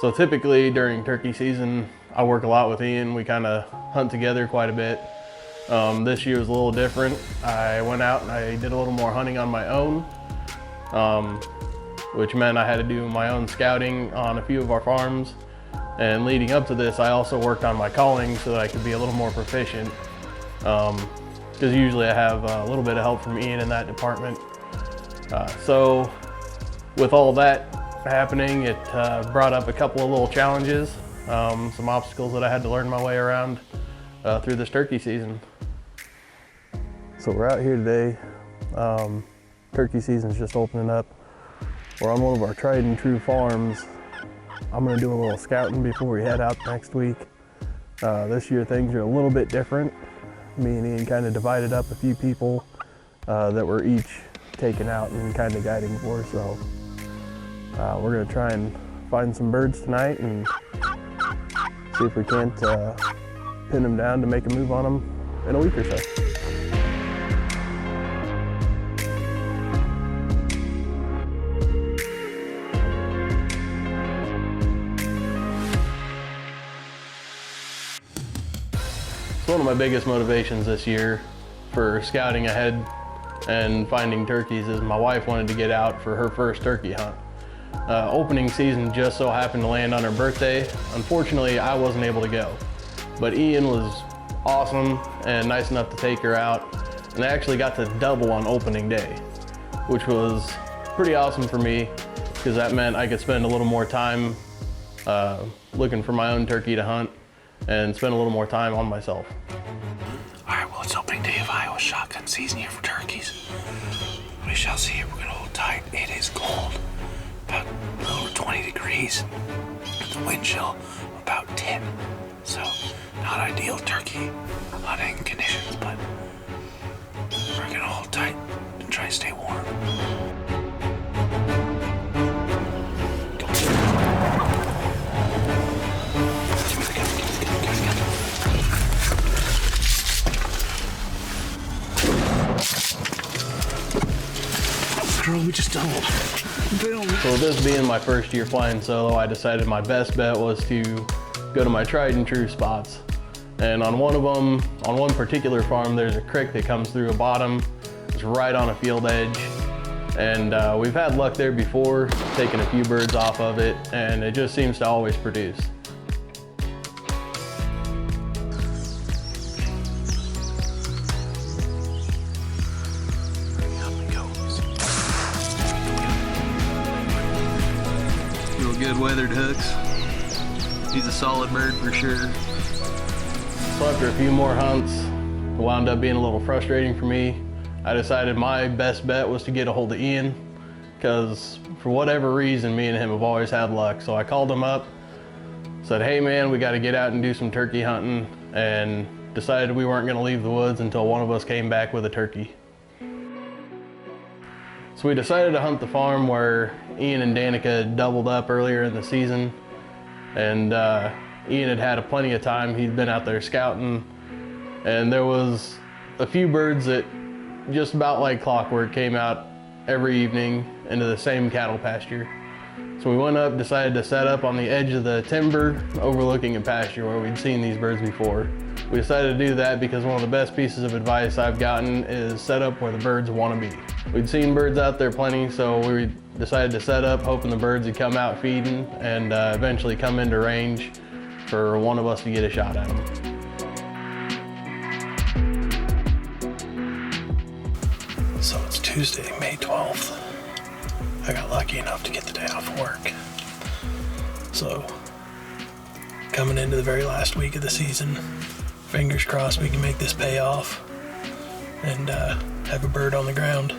So typically during turkey season, I work a lot with Ian. We kind of hunt together quite a bit. This year was a little different. I went out and I did a little more hunting on my own, which meant I had to do my own scouting on a few of our farms. And leading up to this, I also worked on my calling so that I could be a little more proficient. Because usually I have a little bit of help from Ian in that department. So with all that happening, it brought up a couple of little challenges, some obstacles that I had to learn my way around through this turkey season. So we're out here today. Turkey season's just opening up. We're on one of our tried and true farms. I'm gonna do a little scouting before we head out next week. This year things are a little bit different. Me and Ian kind of divided up a few people that were each taken out and kind of guiding for. So we're gonna try and find some birds tonight and see if we can't pin them down to make a move on them in a week or so. One of my biggest motivations this year for scouting ahead and finding turkeys is my wife wanted to get out for her first turkey hunt. Opening season just so happened to land on her birthday. Unfortunately, I wasn't able to go, but Ian was awesome and nice enough to take her out, and I actually got to double on opening day, which was pretty awesome for me because that meant I could spend a little more time looking for my own turkey to hunt and spend a little more time on myself. All right, well, it's opening day of Iowa shotgun season here for turkeys. We shall see. We're gonna hold tight. It is cold, about a little over 20 degrees. The wind chill about 10. So not ideal turkey hunting conditions, but we're gonna hold tight and try to stay warm. Girl, we just doubled. So with this being my first year flying solo, I decided my best bet was to go to my tried and true spots. And on one of them, on one particular farm, there's a creek that comes through a bottom. It's right on a field edge. And we've had luck there before, taking a few birds off of it, and it just seems to always produce. Good weathered hooks. He's a solid bird for sure. So after a few more hunts, it wound up being a little frustrating for me. I decided my best bet was to get a hold of Ian, because for whatever reason, me and him have always had luck. So I called him up, said, hey man, we got to get out and do some turkey hunting, and decided we weren't going to leave the woods until one of us came back with a turkey. So we decided to hunt the farm where Ian and Danica had doubled up earlier in the season, and Ian had had plenty of time. He'd been out there scouting, and there was a few birds that just about like clockwork came out every evening into the same cattle pasture. So we went up, decided to set up on the edge of the timber overlooking a pasture where we'd seen these birds before. We decided to do that because one of the best pieces of advice I've gotten is set up where the birds want to be. We'd seen birds out there plenty, so we decided to set up hoping the birds would come out feeding and eventually come into range for one of us to get a shot at them. So it's Tuesday, May 12th. I got lucky enough to get the day off work. So coming into the very last week of the season, fingers crossed we can make this pay off and have a bird on the ground.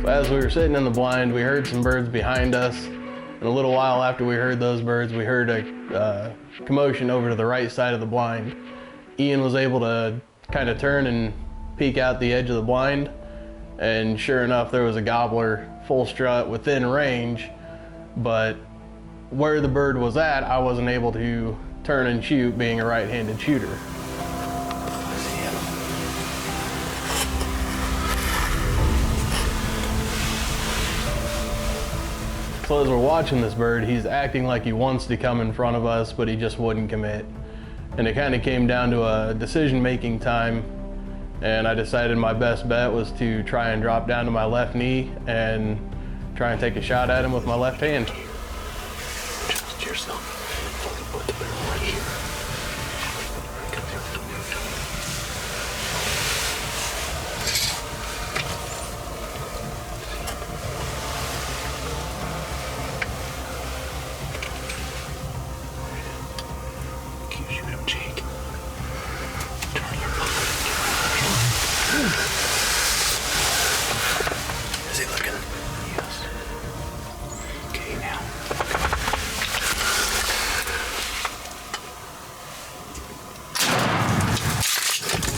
So as we were sitting in the blind, we heard some birds behind us. And a little while after we heard those birds, we heard a commotion over to the right side of the blind. Ian was able to kind of turn and peek out the edge of the blind, and sure enough, there was a gobbler full strut within range, but where the bird was at, I wasn't able to turn and shoot, being a right-handed shooter. So as we're watching this bird, he's acting like he wants to come in front of us, but he just wouldn't commit. And it kind of came down to a decision-making time, and I decided my best bet was to try and drop down to my left knee and try and take a shot at him with my left hand. Just yourself. Put the barrel right here. Keep shooting him, Jake. Turn your look. Is he looking? Yes. Okay, now.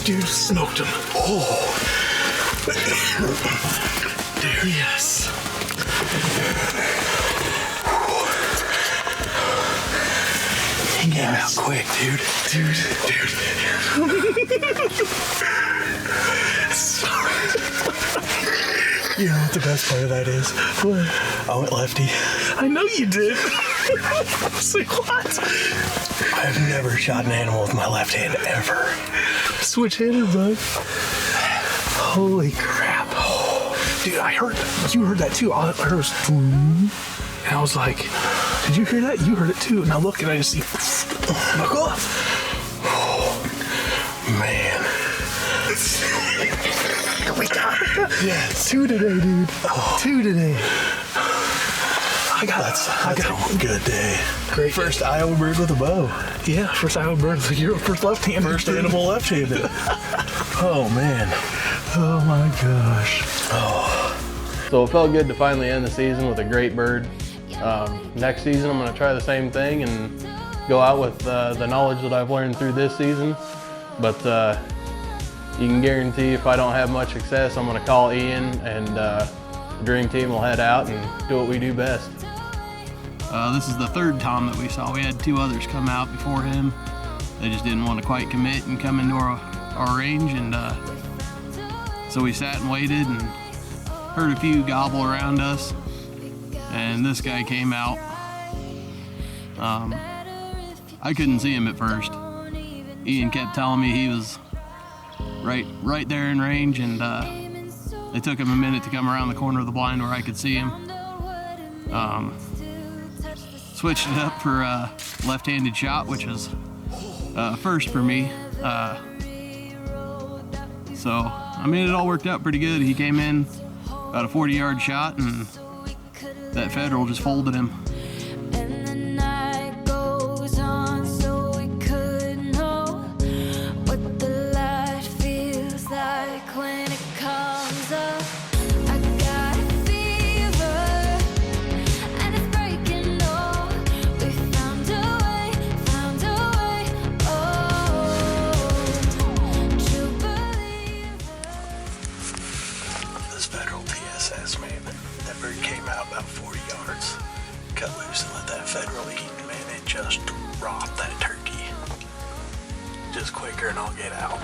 Dude, smoked him. Oh. Dude, yes. He came out quick, dude. Dude. You know what the best part of that is? What? I went lefty. I know you did. I was like, what? I've never shot an animal with my left hand ever. Switch-handed, bud. Holy crap. Dude, you heard that too. I heard it was boom. And I was like, did you hear that? You heard it too. And I look and I just see knuckle up. Oh, man. We got it. Yeah, 2 today, dude. Oh. 2 today. I got one good day. Great. First Iowa bird with a bow. Yeah, first Iowa bird. You're first left-handed. First animal left-handed. Oh, man. Oh, my gosh. Oh. So it felt good to finally end the season with a great bird. Next season, I'm going to try the same thing and go out with the knowledge that I've learned through this season. But you can guarantee if I don't have much success, I'm going to call Ian and the dream team will head out and do what we do best. This is the third tom that we saw. We had 2 others come out before him. They just didn't want to quite commit and come into our range, and so we sat and waited and heard a few gobble around us, and this guy came out. I couldn't see him at first. Ian kept telling me he was right there in range, and it took him a minute to come around the corner of the blind where I could see him. Switched it up for a left-handed shot, which is first for me. So, I mean, it all worked out pretty good. He came in about a 40-yard shot, and that Federal just folded him. That bird came out about 40 yards, cut loose and let that Federal eat, man, it just dropped that turkey. Just quicker and I'll get out.